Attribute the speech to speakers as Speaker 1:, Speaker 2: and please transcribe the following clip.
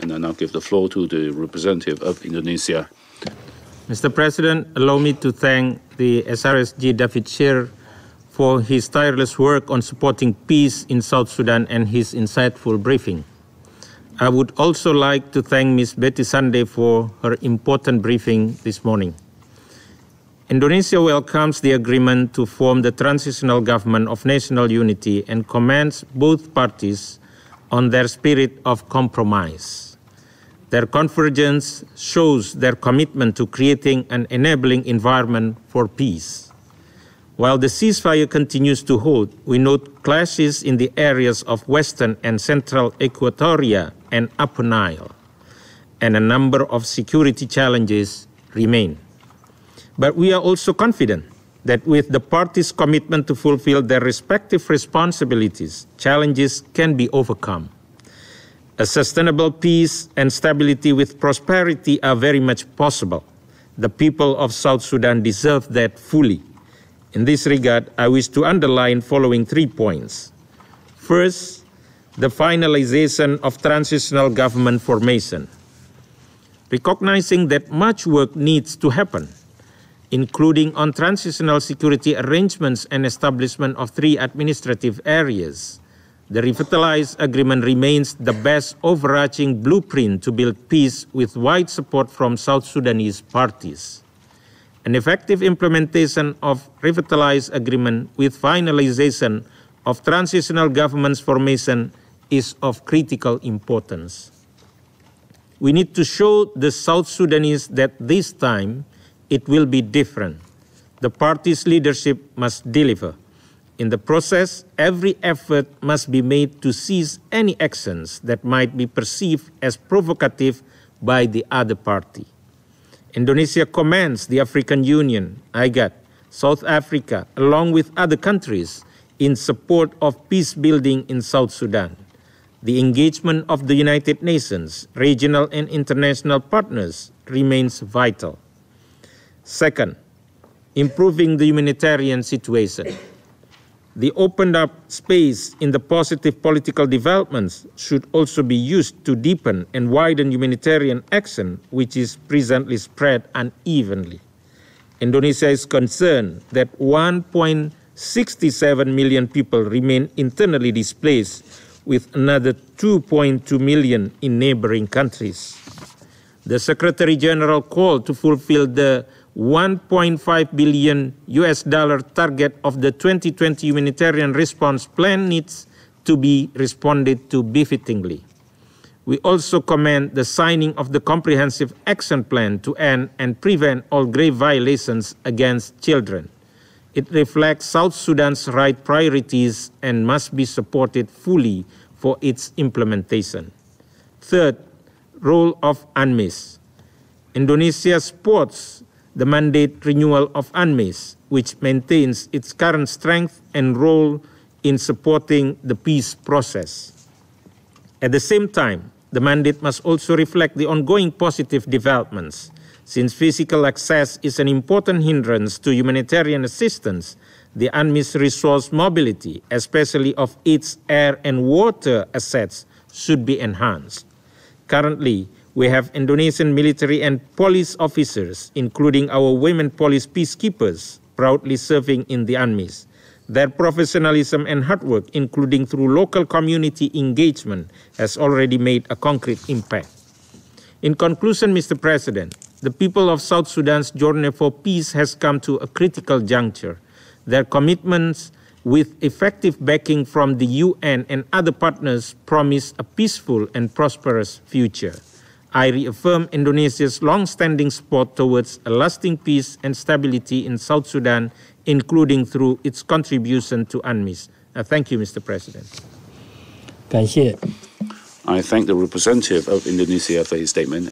Speaker 1: And I now give the floor to the representative of Indonesia.
Speaker 2: Mr. President, allow me to thank the SRSG David Shear for his tireless work on supporting peace in South Sudan and his insightful briefing. I would also like to thank Ms. Betty Sunday for her important briefing this morning. Indonesia welcomes the agreement to form the Transitional Government of National Unity and commends both parties on their spirit of compromise. Their convergence shows their commitment to creating an enabling environment for peace. While the ceasefire continues to hold, we note clashes in the areas of Western and Central Equatoria and Upper Nile, and a number of security challenges remain. But we are also confident that with the parties' commitment to fulfill their respective responsibilities, challenges can be overcome. A sustainable peace and stability with prosperity are very much possible. The people of South Sudan deserve that fully. In this regard, I wish to underline following 3 points. First, the finalization of transitional government formation. Recognizing that much work needs to happen, including on transitional security arrangements and establishment of 3 administrative areas, the revitalized agreement remains the best overarching blueprint to build peace with wide support from South Sudanese parties. An effective implementation of revitalized agreement with finalization of transitional government's formation is of critical importance. We need to show the South Sudanese that this time it will be different. The party's leadership must deliver. In the process, every effort must be made to seize any actions that might be perceived as provocative by the other party. Indonesia commends the African Union, IGAD, South Africa, along with other countries in support of peace building in South Sudan. The engagement of the United Nations, regional and international partners remains vital. Second, improving the humanitarian situation. The opened up space in the positive political developments should also be used to deepen and widen humanitarian action, which is presently spread unevenly. Indonesia is concerned that 1.67 million people remain internally displaced, with another 2.2 million in neighboring countries. The Secretary General called to fulfill the $1.5 billion target of the 2020 humanitarian response plan needs to be responded to befittingly. We also commend the signing of the Comprehensive Action Plan to end and prevent all grave violations against children. It reflects South Sudan's right priorities and must be supported fully for its implementation. Third, role of UNMISS. Indonesia supports the mandate renewal of UNMISS, which maintains its current strength and role in supporting the peace process. At the same time, the mandate must also reflect the ongoing positive developments. Since physical access is an important hindrance to humanitarian assistance, the UNMISS resource mobility, especially of its air and water assets, should be enhanced. Currently, we have Indonesian military and police officers, including our women police peacekeepers, proudly serving in the UNMISS. Their professionalism and hard work, including through local community engagement, has already made a concrete impact. In conclusion, Mr. President, the people of South Sudan's journey for peace has come to a critical juncture. Their commitments, with effective backing from the UN and other partners, promise a peaceful and prosperous future. I reaffirm Indonesia's long-standing support towards a lasting peace and stability in South Sudan, including through its contribution to UNMISS. Thank you, Mr. President.
Speaker 3: 感谢。
Speaker 1: I thank the representative of Indonesia for his statement.